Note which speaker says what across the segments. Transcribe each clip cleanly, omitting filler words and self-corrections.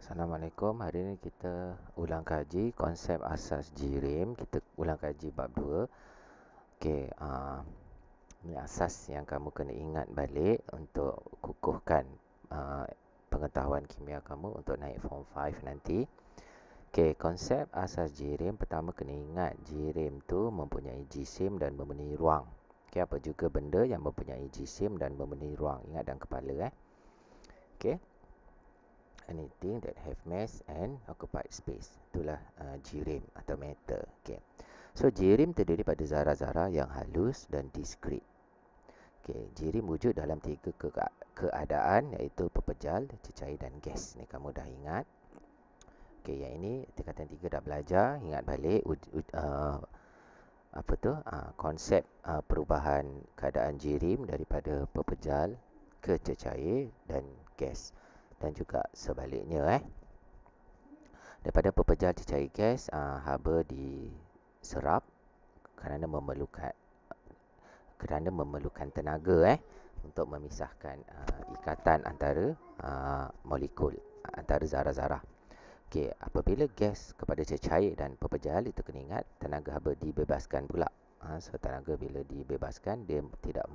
Speaker 1: Assalamualaikum. Hari ini kita ulang kaji konsep asas jirim. Kita ulang kaji bab 2. Okey, ini asas yang kamu kena ingat balik untuk kukuhkan pengetahuan kimia kamu untuk naik form 5 nanti. Okey, konsep asas jirim pertama kena ingat jirim tu mempunyai jisim dan memenuhi ruang. Okey, apa juga benda yang mempunyai jisim dan memenuhi ruang? Ingat dalam kepala Okey. Anything that have mass and occupied space. Itulah jirim atau matter. Okay. So jirim terdiri pada zarah-zarah yang halus dan diskrit. Okay. Jirim wujud dalam tiga keadaan, iaitu pepejal, cecair dan gas. Ni kamu dah ingat. Okay, yang ini tingkatan 3 dah belajar. Ingat balik konsep perubahan keadaan jirim daripada pepejal ke cecair dan gas. Dan juga sebaliknya daripada pepejal cecair gas, haba diserap kerana memerlukan tenaga untuk memisahkan ikatan antara molekul antara zarah-zarah. Okey, apabila gas kepada cecair dan pepejal, itu kena ingat tenaga haba dibebaskan pula. So tenaga bila dibebaskan, dia tidak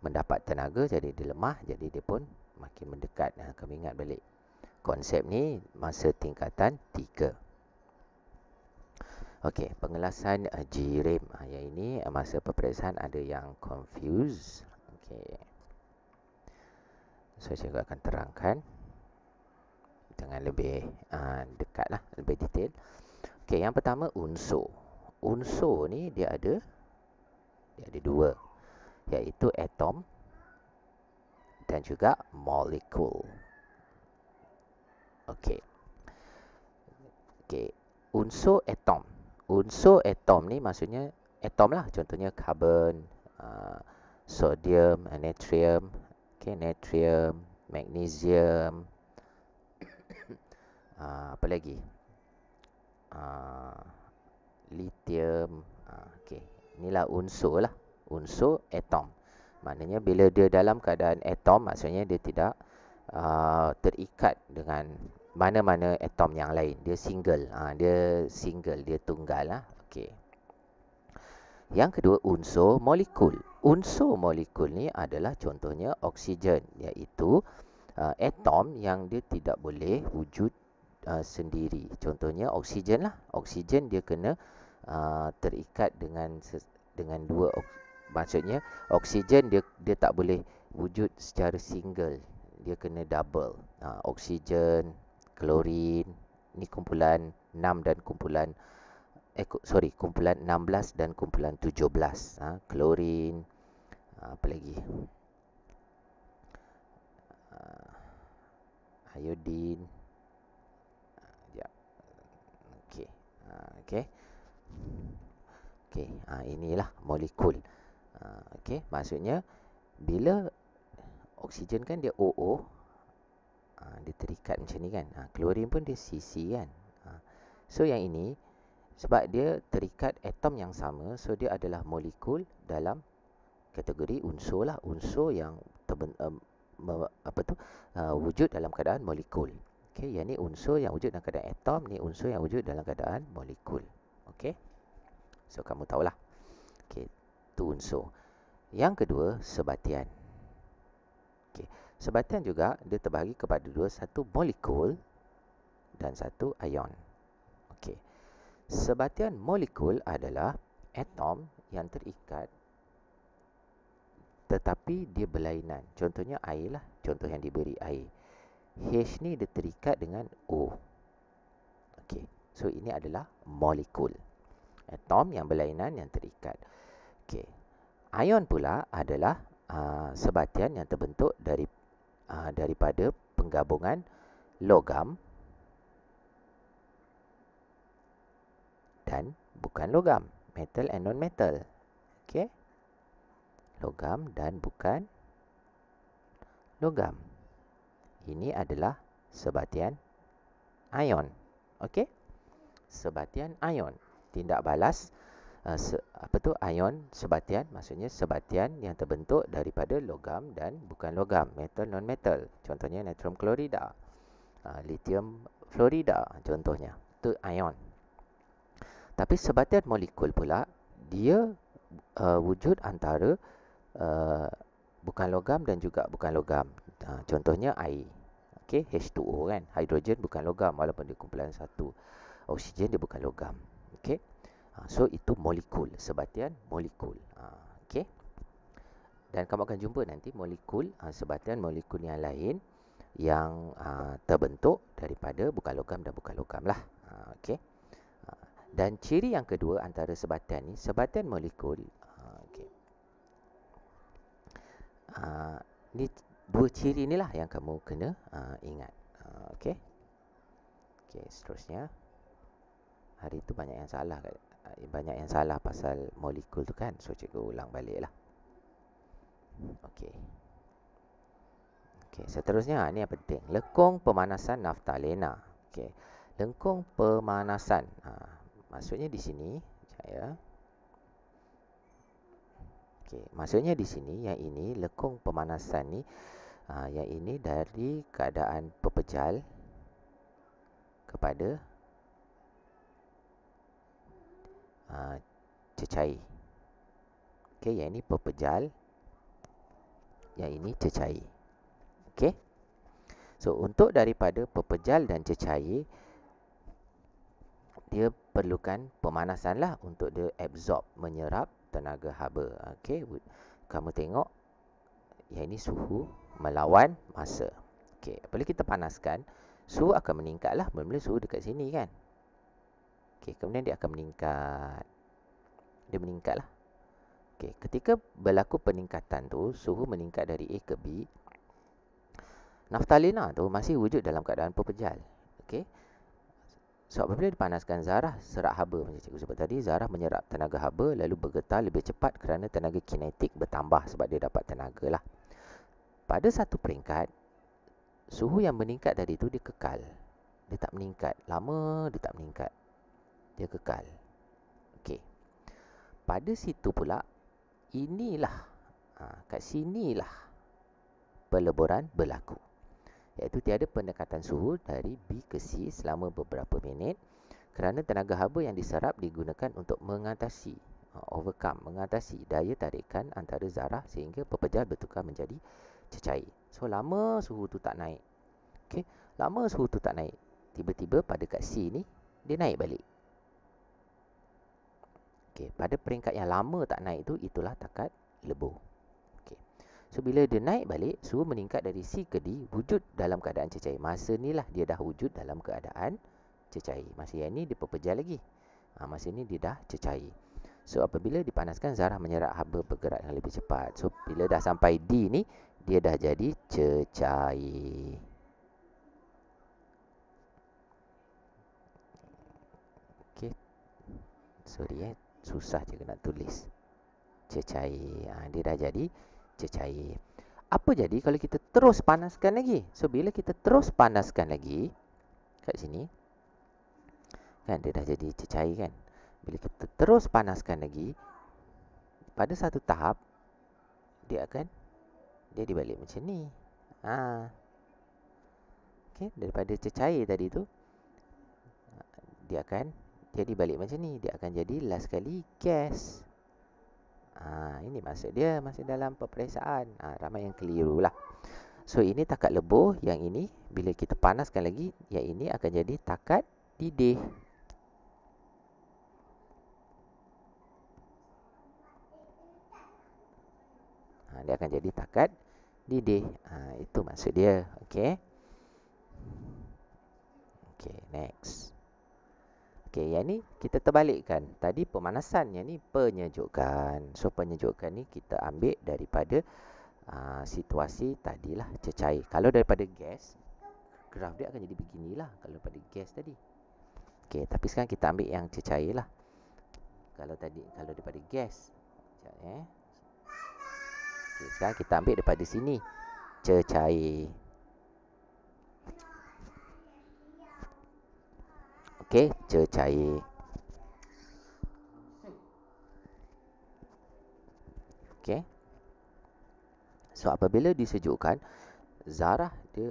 Speaker 1: mendapat tenaga, jadi dia lemah, jadi dia pun makin mendekat. Kami ingat balik konsep ni masa tingkatan 3. Okey, pengelasan jirim. Yang ini masa peperiksaan ada yang confuse. Okey. So cikgu akan terangkan dengan lebih dekatlah, lebih detail. Okey, yang pertama unsur. Unsur ni dia ada dua, iaitu atom dan juga molekul. Okey. Okey, unsur atom. Unsur atom ni maksudnya atom lah. Contohnya karbon, sodium, natrium, natrium, magnesium, apa lagi? Lithium. Okey, inilah unsur lah. Unsur atom. Maknanya bila dia dalam keadaan atom, maksudnya dia tidak terikat dengan mana-mana atom yang lain. Dia single. Dia tunggal lah. Okey. Yang kedua, unsur molekul. Unsur molekul ni adalah contohnya oksigen, iaitu atom yang dia tidak boleh wujud sendiri. Contohnya oksigen lah. Oksigen dia kena terikat dengan dua. Maksudnya oksigen dia tak boleh wujud secara single. Dia kena double. Oksigen, klorin, ni kumpulan 6 dan kumpulan kumpulan 16 dan kumpulan 17. Klorin, apa lagi? Iodin. Ya. Okey. Okey. Okey, inilah molekul. Okey, maksudnya bila oksigen kan dia OO, dia terikat macam ni kan. Klorin pun dia CC kan. So yang ini sebab dia terikat atom yang sama, so dia adalah molekul dalam kategori unsur lah. Unsur yang wujud dalam keadaan molekul. Okey, yang ni unsur yang wujud dalam keadaan atom, ni unsur yang wujud dalam keadaan molekul. Okey. So kamu tahulah. Okey, tu unsur. Yang kedua, sebatian. Okey, sebatian juga dia terbahagi kepada dua, satu molekul dan satu ion. Okey. Sebatian molekul adalah atom yang terikat tetapi dia berlainan. Contohnya air lah. Contoh yang diberi air. H ni dia terikat dengan O. Okey. So ini adalah molekul. Atom yang berlainan yang terikat. Okey. Ion pula adalah sebatian yang terbentuk daripada penggabungan logam dan bukan logam, metal and non-metal. Okey. Logam dan bukan logam. Ini adalah sebatian ion. Okey. Sebatian ion. Tindak balas ion sebatian, maksudnya sebatian yang terbentuk daripada logam dan bukan logam, metal non-metal. Contohnya natrium klorida, lithium Florida contohnya. Itu ion. Tapi sebatian molekul pula, dia wujud antara uh, bukan logam dan juga bukan logam. Contohnya air. Okey, H2O kan. Hidrogen bukan logam walaupun dia kumpulan satu. Oksigen dia bukan logam. Okey. So itu molekul, sebatian molekul. Okey. Dan kamu akan jumpa nanti molekul, sebatian molekul yang lain yang terbentuk daripada bukan logam dan bukan logam lah. Okey. Dan ciri yang kedua antara sebatian ni, sebatian molekul. Okey. Ni dua ciri inilah yang kamu kena ingat. Okey. Okey, seterusnya. Hari tu banyak yang salah. Banyak yang salah pasal molekul tu kan. So cikgu ulang balik lah. Okey. Okey, seterusnya ni yang penting. Lekung pemanasan naftalena. Okey. Lekung pemanasan. Maksudnya di sini saya. Okey, maksudnya di sini yang ini lekung pemanasan ni, yang ini dari keadaan pepejal kepada cecair. Okey, yang ini pepejal, yang ini cecair. Okey. So untuk daripada pepejal dan cecair, dia perlukan pemanasan lah untuk dia absorb, menyerap tenaga haba. Okey, kamu tengok yang ini suhu melawan masa. Okey, apabila kita panaskan, suhu akan meningkat lah. Mula-mula suhu dekat sini kan. Okey, kemudian dia akan meningkat. Dia meningkat lah. Okey, ketika berlaku peningkatan tu, suhu meningkat dari A ke B, naftalena tu masih wujud dalam keadaan pepejal. Okey. So apabila dipanaskan, zarah serat haba macam cikgu sebut tadi, zarah menyerap tenaga haba lalu bergetar lebih cepat kerana tenaga kinetik bertambah sebab dia dapat tenaga lah. Pada satu peringkat, suhu yang meningkat tadi tu dia kekal. Dia tak meningkat. Lama dia tak meningkat. Dia kekal. Okey. Pada situ pula, inilah, kat sinilah peleburan berlaku. Iaitu tiada pendekatan suhu dari B ke C selama beberapa minit kerana tenaga haba yang diserap digunakan untuk mengatasi, mengatasi daya tarikan antara zarah sehingga pepejal bertukar menjadi cecair. So lama suhu tu tak naik. Okey, lama suhu tu tak naik. Tiba-tiba pada kat C ni dia naik balik. Okey, pada peringkat yang lama tak naik tu, itulah takat lebur. So, bila dia naik balik, suhu meningkat dari C ke D, wujud dalam keadaan cecair. Masa ni lah dia dah wujud dalam keadaan cecair. Masa yang ni dia pepejal lagi. Masa ni dia dah cecair. So, apabila dipanaskan, zarah menyerap haba bergerak dengan lebih cepat. So, bila dah sampai D ni, dia dah jadi cecair. Okay. Sorry susah je nak tulis. Cecair. Dia dah jadi cecair. Apa jadi kalau kita terus panaskan lagi? So bila kita terus panaskan lagi kat sini, kan dia dah jadi cecair kan. Bila kita terus panaskan lagi, pada satu tahap dia akan jadi balik macam ni. Okey, daripada cecair tadi tu dia akan jadi balik macam ni. Dia akan jadi last kali gas. Ini maksud dia masih dalam peperiksaan. Ramai yang keliru lah. So ini takat lebur, yang ini bila kita panaskan lagi, yang ini akan jadi takat didih. Dia akan jadi takat didih. Itu maksud dia. Okey. Okey, next. Okey, yang ni kita terbalikkan. Tadi pemanasan, yang ni penyejukan. So penyejukan ni kita ambil daripada situasi tadilah cecair. Kalau daripada gas, graf dia akan jadi beginilah kalau daripada gas tadi. Okey, tapi sekarang kita ambil yang cecair lah. Kalau daripada gas. Sekejap Okey, sekarang kita ambil daripada sini. Cecair. Okey, cecair. Okey. So apabila disejukkan, zarah dia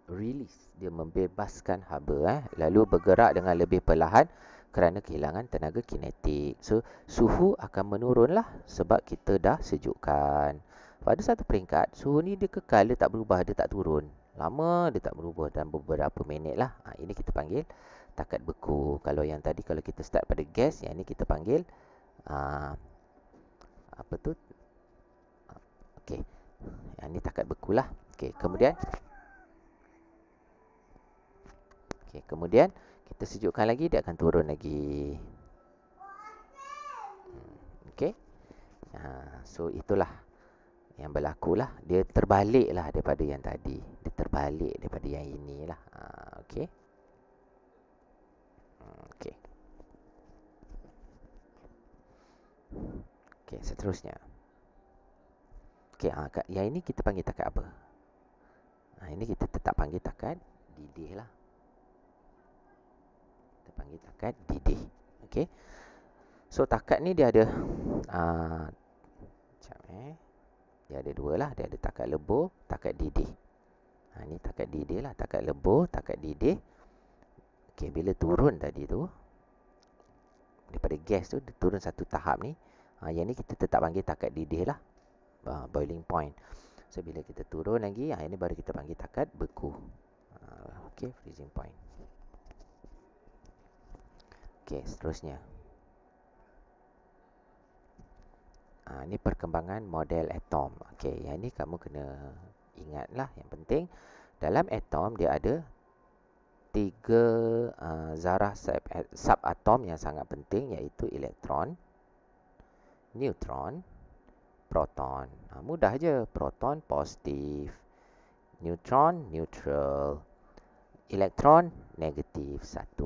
Speaker 1: release, dia membebaskan haba, lalu bergerak dengan lebih perlahan kerana kehilangan tenaga kinetik. So, suhu akan menurunlah sebab kita dah sejukkan. Pada satu peringkat, suhu ni dia kekal, dia tak berubah, dia tak turun. Lama dia tak berubah dalam beberapa minit lah. Ini kita panggil takat beku. Kalau yang tadi, kalau kita start pada gas, yang ni kita panggil apa tu? Okey. Yang ni takat beku lah. Okey, kemudian kita sejukkan lagi, dia akan turun lagi. Okey. So itulah yang berlaku lah. Dia terbalik lah daripada yang tadi. Dia terbalik daripada yang inilah. Okey. Okey. Okey, seterusnya. Okey, yang ini kita panggil takat apa? Ini kita tetap panggil takat didih lah. Kita panggil takat didih. Okey. So takat ni dia ada dia ada dua lah. Dia ada takat lebur, takat didih. Ni takat didih lah. Takat lebur, takat didih. Okey, bila turun tadi tu, daripada gas tu, dia turun satu tahap ni. Yang ni kita tetap panggil takat didih lah. Boiling point. So, bila kita turun lagi, yang ni baru kita panggil takat beku. Okey, freezing point. Okey, seterusnya. Ni perkembangan model atom. Okey, yang ni kamu kena ingatlah. Yang penting, dalam atom dia ada 3 zarah subatom yang sangat penting, iaitu elektron, neutron, proton. Mudah je. Proton positif, neutron neutral, elektron negatif 1.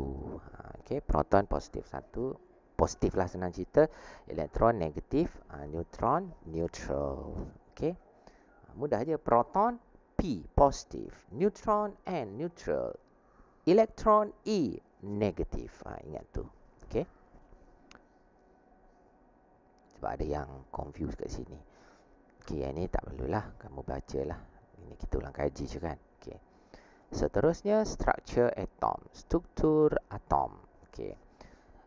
Speaker 1: Okey, proton positif 1. Positif lah senang cerita. Elektron negatif, neutron neutral. Okey. Mudah je. Proton P positif, neutron N neutral, elektron E negatif. Ingat tu. Okey. Sebab ada yang confuse kat sini. Okey, yang ni tak perlulah. Kamu bacalah. Ini kita ulang kaji je kan. Okey. Seterusnya, structure atom. Struktur atom. Okey.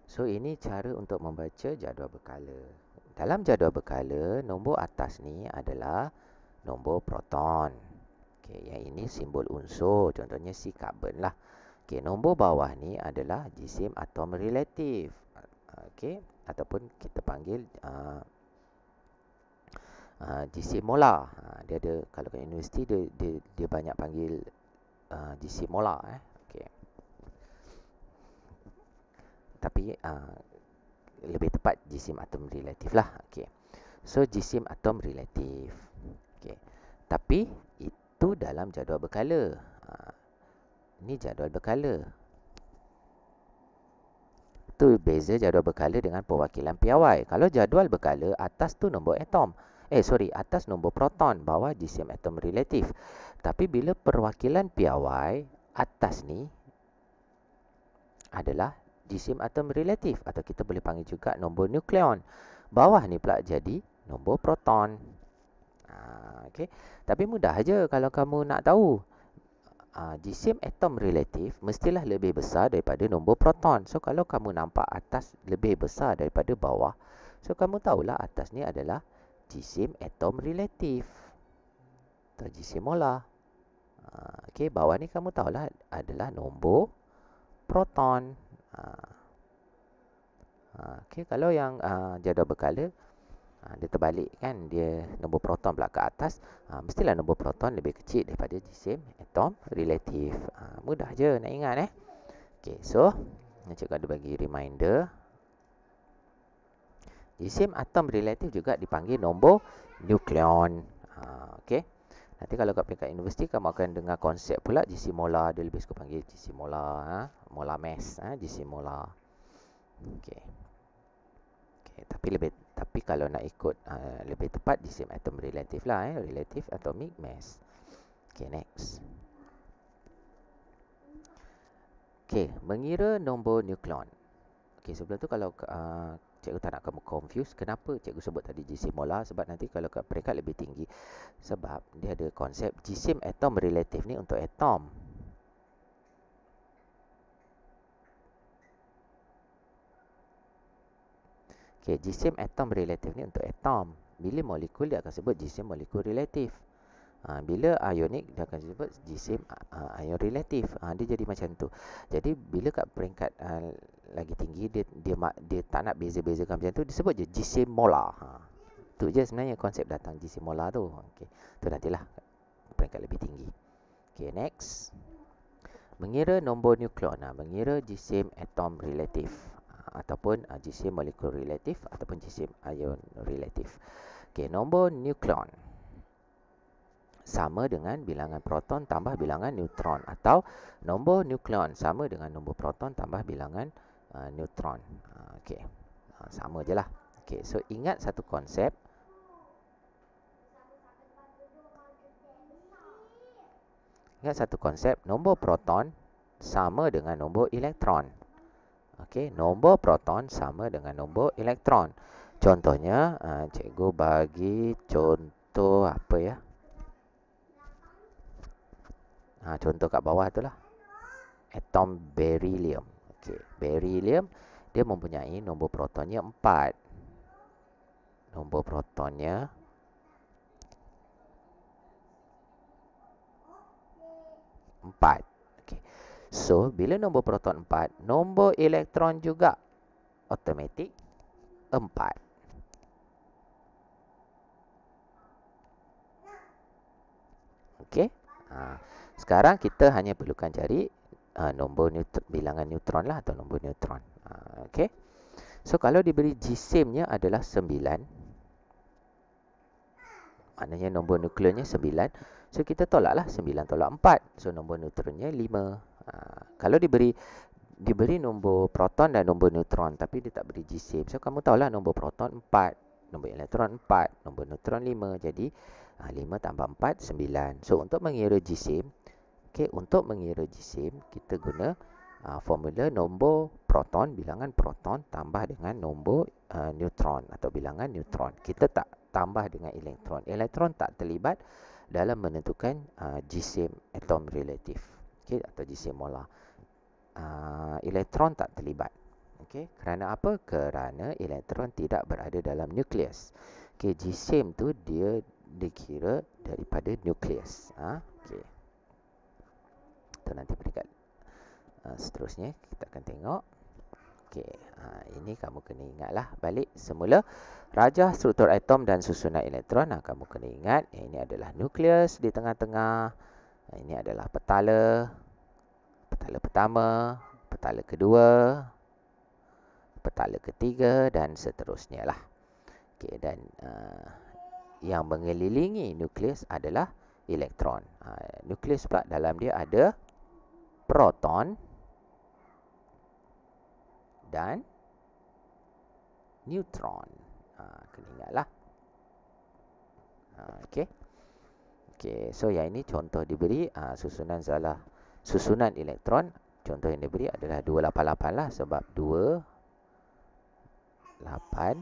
Speaker 1: So, ini cara untuk membaca jadual berkala. Dalam jadual berkala, nombor atas ni adalah nombor proton. Okey, yang ini simbol unsur. Contohnya si karbon lah. Okey, nombor bawah ni adalah jisim atom relatif. Okey, ataupun kita panggil jisim molar. Dia ada, kalau kat universiti dia banyak panggil jisim molar. Okey. Tapi lebih tepat jisim atom relatif lah. Okey. So jisim atom relatif. Okey. Tapi itu dalam jadual berkala. Ini jadual berkala. Tu beza jadual berkala dengan perwakilan piawai. Kalau jadual berkala, atas tu nombor atom. Atas nombor proton, bawah jisim atom relatif. Tapi bila perwakilan piawai, atas ni adalah jisim atom relatif, atau kita boleh panggil juga nombor nukleon. Bawah ni pula jadi nombor proton. Okey. Tapi mudah aja kalau kamu nak tahu. Jisim atom relatif mestilah lebih besar daripada nombor proton. So, kalau kamu nampak atas lebih besar daripada bawah, so kamu tahulah atas ni adalah jisim atom relatif atau jisim molar. Okey, bawah ni kamu tahulah adalah nombor proton. Okey, kalau yang jadual berkala, dia terbalik kan, dia nombor proton pula ke atas, mestilah nombor proton lebih kecil daripada jisim atom relatif. Mudah je nak ingat. Okey, so cikgu ada bagi reminder. Jisim atom relatif juga dipanggil nombor nukleon. Okey. Nanti kalau kat peringkat universiti, kamu akan dengar konsep pula jisim molar. Dia lebih suka panggil jisim molar, molar mass, jisim molar. Okey. Tapi kalau nak ikut lebih tepat jisim atom relatif lah, relative atomic mass. Okey, next. Okey, mengira nombor nukleon. Okey, sebelum tu kalau cikgu tak nak kamu confuse, kenapa cikgu sebut tadi jisim molar? Sebab nanti kalau kat peringkat lebih tinggi, sebab dia ada konsep jisim atom relatif ni untuk atom. Okey, jisim atom relatif ni untuk atom. Bila molekul dia akan sebut jisim molekul relatif. Bila ionik dia akan sebut jisim ion relatif. Dia jadi macam tu. Jadi bila kat peringkat lagi tinggi dia tak nak beza-bezakan macam tu, disebut je jisim molar. Tu je sebenarnya konsep datang jisim molar tu. Okey. Tu nantilah peringkat lebih tinggi. Okey, next. Mengira nombor nukleon. Mengira jisim atom relatif ataupun jisim molekul relatif ataupun jisim ion relatif. Okey, nombor nukleon sama dengan bilangan proton tambah bilangan neutron, atau nombor nukleon sama dengan nombor proton tambah bilangan neutron. Okey. Sama je lah. Okey, so ingat satu konsep. Nombor proton sama dengan nombor elektron. Okey, nombor proton sama dengan nombor elektron. Contohnya, cikgu bagi contoh apa ya? Contoh kat bawah tu lah. Atom beryllium. Okey, beryllium dia mempunyai nombor protonnya 4. Nombor protonnya 4. Okey. So, bila nombor proton 4, nombor elektron juga automatik 4. Okey. Sekarang kita hanya perlukan cari nombor bilangan neutron lah, atau nombor neutron. Okey. So kalau diberi jisimnya adalah 9, maknanya nombor nukleonnya 9. So kita tolaklah 9 tolak 4. So nombor neutronnya 5. Kalau diberi nombor proton dan nombor neutron tapi dia tak beri jisim, so kamu tahulah nombor proton 4, nombor elektron 4, nombor neutron 5. Jadi 5 tambah 4 9. So untuk mengira jisim, untuk mengira jisim kita guna formula nombor proton, bilangan proton tambah dengan nombor neutron atau bilangan neutron. Kita tak tambah dengan elektron. Elektron tak terlibat dalam menentukan jisim atom relatif, atau jisim molar. Elektron tak terlibat. Kerana apa? Kerana elektron tidak berada dalam nukleus. Jisim tu dia dikira daripada nukleus. Itu nanti peringkat seterusnya kita akan tengok. Ini kamu kena ingatlah balik semula rajah struktur atom dan susunan elektron. Kamu kena ingat ini adalah nukleus di tengah-tengah. Ini adalah petala. Petala pertama, petala kedua, petala ketiga dan seterusnya lah. Dan yang mengelilingi nukleus adalah elektron. Nukleus pula dalam dia ada proton dan neutron. Kena ingatlah. So yang ini contoh diberi susunan elektron. Contoh yang diberi adalah 288 lah, sebab 288.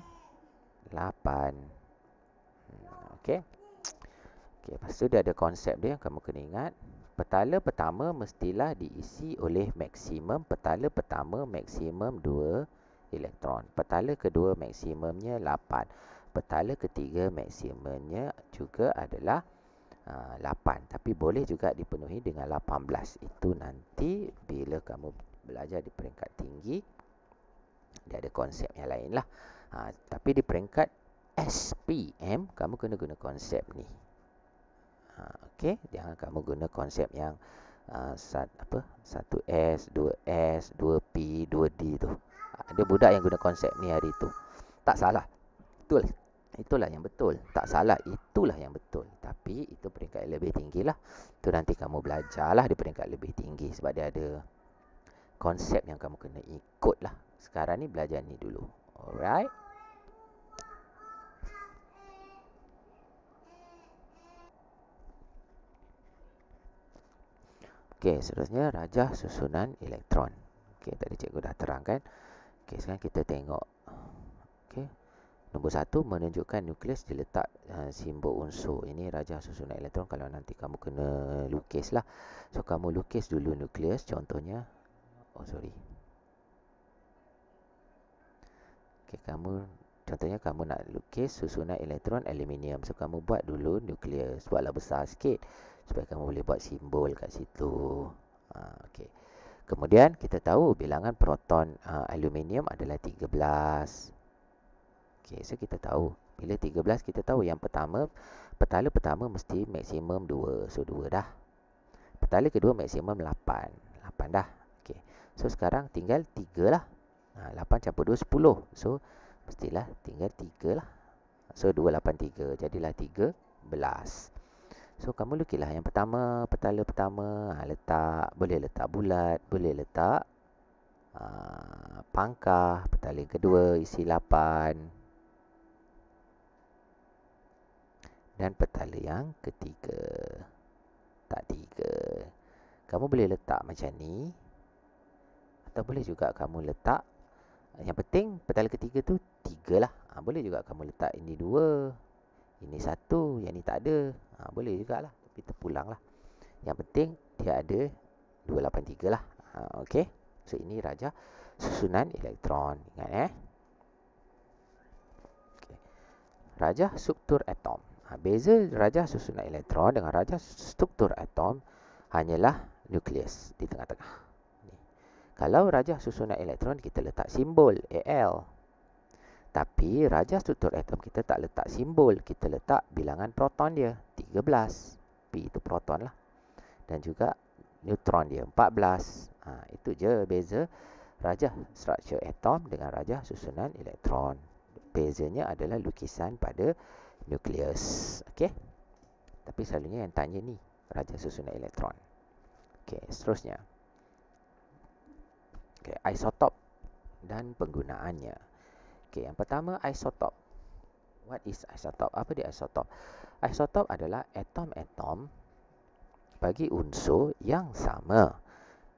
Speaker 1: Lepas tu dia ada konsep dia yang kamu kena ingat. Petala pertama mestilah diisi oleh maksimum 2 elektron. Petala kedua maksimumnya 8. Petala ketiga maksimumnya juga adalah 8. Tapi boleh juga dipenuhi dengan 18. Itu nanti bila kamu belajar di peringkat tinggi, dia ada konsep yang lain lah. Tapi di peringkat SPM, kamu kena guna konsep ni. Jangan kamu guna konsep yang 1S, 2S, 2P, 2D tu. Ada budak yang guna konsep ni hari tu. Tak salah. Itulah yang betul. Tak salah, itulah yang betul. Tapi itu peringkat lebih tinggi lah. Tu nanti kamu belajarlah di peringkat lebih tinggi, sebab dia ada konsep yang kamu kena ikut lah. Sekarang ni belajar ni dulu. Alright. Seterusnya rajah susunan elektron. Tadi cikgu dah terangkan. Sekarang kita tengok. Nombor 1 menunjukkan nukleus diletak simbol unsur. Ini rajah susunan elektron. Kalau nanti kamu kena lukis lah. So kamu lukis dulu nukleus. Contohnya, kamu Contohnya kamu nak lukis susunan elektron aluminium. So kamu buat dulu nukleus. Buatlah besar sikit supaya kamu boleh buat simbol kat situ. Okey. Kemudian kita tahu bilangan proton aluminium adalah 13. Okey, so kita tahu bila 13 kita tahu yang pertama petala pertama mesti maksimum 2. So 2 dah. Petala kedua maksimum 8. 8 dah. Okey. So sekarang tinggal 3 lah. 8 campur 2 10. So mestilah tinggal 3 lah. So 2 8 3 jadilah 13. So kamu lukislah yang pertama, petala pertama, boleh letak bulat, boleh letak pangkah. Petala yang kedua isi 8. Dan petala yang ketiga tak 3. Kamu boleh letak macam ni, atau boleh juga kamu letak, yang penting petala ketiga tu 3 lah. Boleh juga kamu letak ini 2, ini 1, yang ni tak ada. Boleh jugalah, tapi terpulang lah. Yang penting dia ada 283 lah. Okey. So ini rajah susunan elektron. Ingat okay. Rajah struktur atom. Beza rajah susunan elektron dengan rajah struktur atom hanyalah nukleus di tengah-tengah. Kalau rajah susunan elektron kita letak simbol Al. Tapi rajah struktur atom kita tak letak simbol, kita letak bilangan proton dia 13. P itu proton lah. Dan juga neutron dia 14. Itu je beza rajah struktur atom dengan rajah susunan elektron. Bezanya adalah lukisan pada nukleus. Okey. Tapi selalunya yang tanya ni rajah susunan elektron. Okey, seterusnya. Okey, isotop dan penggunaannya. Okey, yang pertama isotop. What is isotop? Apa dia isotop? Isotop adalah atom-atom bagi unsur yang sama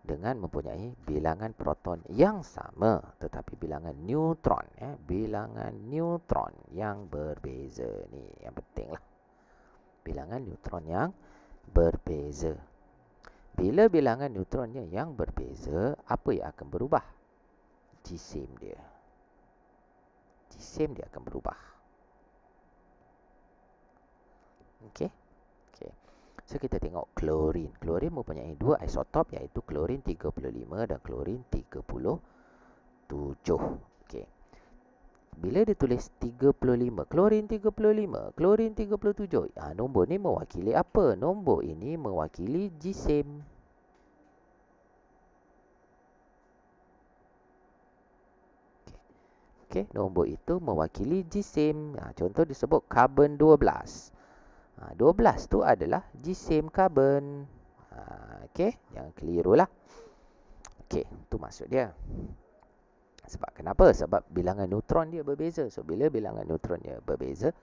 Speaker 1: dengan mempunyai bilangan proton yang sama tetapi bilangan neutron bilangan neutron yang berbeza. Ni yang penting lah. Bilangan neutron yang berbeza. Bila bilangan neutronnya yang berbeza, apa yang akan berubah? Jisim dia. Jisim dia akan berubah. Okey. Okey. So kita tengok klorin. Klorin mempunyai dua isotop iaitu klorin 35 dan klorin 37. Okey. Bila dia tulis 35, klorin 35, klorin 37, nombor ni mewakili apa? Nombor ini mewakili jisim. Okey, nombor itu mewakili jisim. Contoh disebut karbon 12. 12 tu adalah jisim karbon. Okey, jangan keliru lah. Okey, tu maksud dia. Sebab kenapa? Sebab bilangan neutron dia berbeza. So, bila bilangan neutron dia berbeza,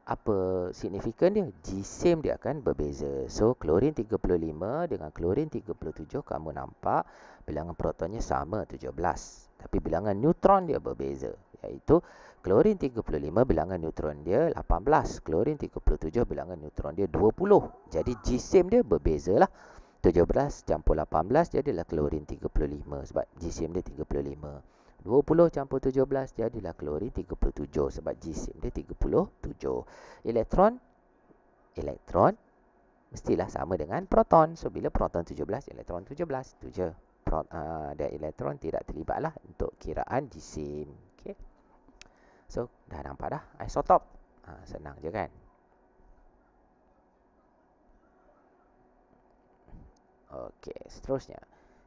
Speaker 1: apa signifikan dia? Jisim dia akan berbeza. So, klorin 35 dengan klorin 37, kamu nampak bilangan protonnya sama 17. Tapi bilangan neutron dia berbeza. Iaitu klorin 35 bilangan neutron dia 18. Klorin 37 bilangan neutron dia 20. Jadi jisim dia berbeza lah. 17 campur 18 jadilah klorin 35 sebab jisim dia 35. 20 campur 17 jadilah klorin 37 sebab jisim dia 37. Elektron mestilah sama dengan proton. So bila proton 17, elektron 17. Itu je. Dan elektron tidak terlibatlah untuk kiraan jisim. Okey. So dah nampak dah isotop. Senang je kan? Okey, seterusnya.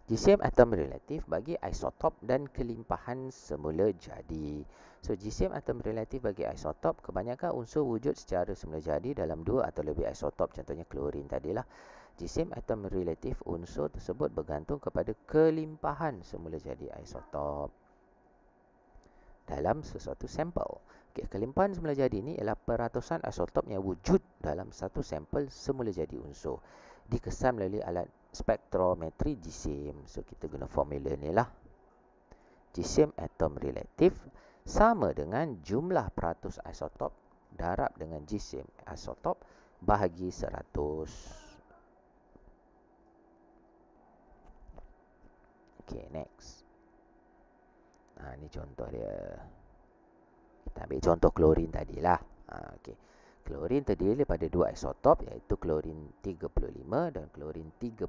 Speaker 1: Jisim atom relatif bagi isotop dan kelimpahan semula jadi. So, jisim atom relatif bagi isotop, kebanyakan unsur wujud secara semula jadi dalam dua atau lebih isotop. Contohnya klorin tadilah. Jisim atom relatif unsur tersebut bergantung kepada kelimpahan semula jadi isotop dalam sesuatu sampel. Okay, kelimpahan semula jadi ini ialah peratusan isotop yang wujud dalam satu sampel semula jadi unsur. Dikesan melalui alat spektrometri jisim. So, kita guna formula ni lah. Jisim atom relatif sama dengan jumlah peratus isotop darab dengan jisim isotop bahagi 100. Okay, next. Ni contoh dia. Kita ambil contoh klorin tadilah. Okey. Klorin terdiri daripada dua isotop iaitu klorin 35 dan klorin 37.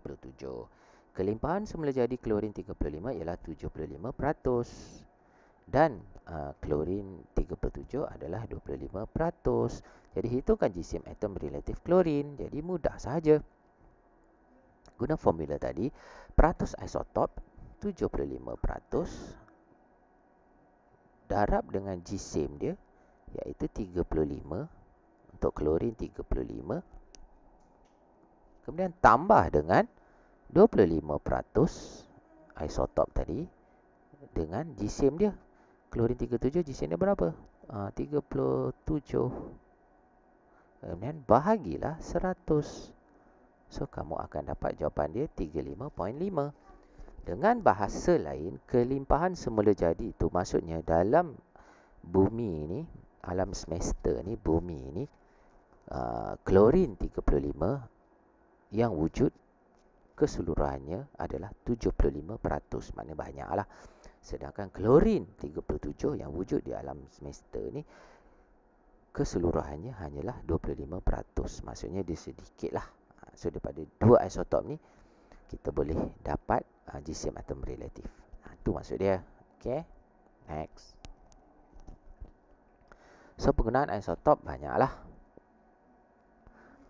Speaker 1: Kelimpahan semula jadi klorin 35 ialah 75% dan klorin 37 adalah 25%. Jadi hitungkan jisim atom relatif klorin. Jadi mudah sahaja. Guna formula tadi, peratus isotop 75% darab dengan jisim dia iaitu 35 untuk klorin 35, kemudian tambah dengan 25% isotop tadi dengan jisim dia. Klorin 37 jisim dia berapa? 37. Kemudian bahagilah 100. So kamu akan dapat jawapan dia 35.5. Dengan bahasa lain, kelimpahan semula jadi itu maksudnya dalam bumi ni, alam semesta ni, bumi ni, klorin 35 yang wujud keseluruhannya adalah 75%. Maknanya banyaklah. Sedangkan klorin 37 yang wujud di alam semesta ni keseluruhannya hanyalah 25%. Maksudnya dia sedikitlah. So daripada dua isotop ni kita boleh dapat jisim atom relatif. Itu maksud dia. Okay. Next. So penggunaan isotop banyaklah.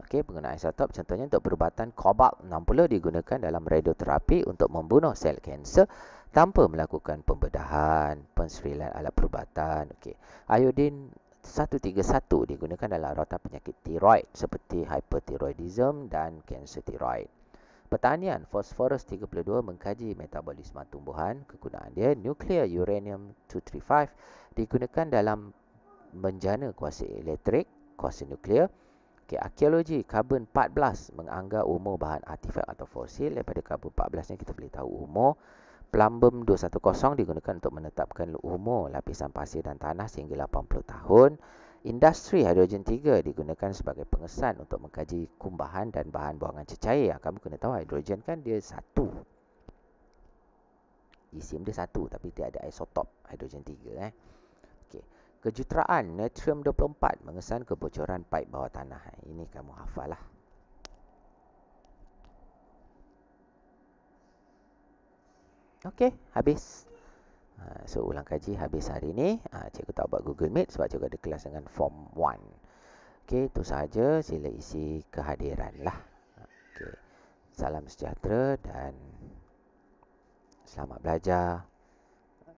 Speaker 1: Okey, penggunaan isotop contohnya untuk perubatan kobalt 60 digunakan dalam radioterapi untuk membunuh sel kanser tanpa melakukan pembedahan, penserilan alat perubatan. Okey. Iodin 131 digunakan dalam rawatan penyakit tiroid seperti hyperthyroidism dan kanser tiroid. Pertanian fosforus 32 mengkaji metabolisme tumbuhan. Kegunaan dia nuklear uranium 235 digunakan dalam menjana kuasa elektrik, kuasa nuklear. Okay, arkeologi karbon 14 menganggap umur bahan artifak atau fosil. Daripada karbon 14 ni kita boleh tahu umur. Plumbum 210 digunakan untuk menetapkan umur lapisan pasir dan tanah sehingga 80 tahun. Industri hidrogen 3 digunakan sebagai pengesan untuk mengkaji kumbahan dan bahan buangan cecair. Kamu kena tahu hidrogen kan dia satu. Jisim dia satu tapi dia ada isotop hidrogen 3. Okey. Kejuruteraan natrium 24 mengesan kebocoran paip bawah tanah. Ini kamu hafal lah. Okey, habis. So ulang kaji habis hari ni. Cikgu tak buat Google Meet sebab cikgu ada kelas dengan Form 1. Okey, itu sahaja. Sila isi kehadiran lah. Okey. Salam sejahtera dan selamat belajar.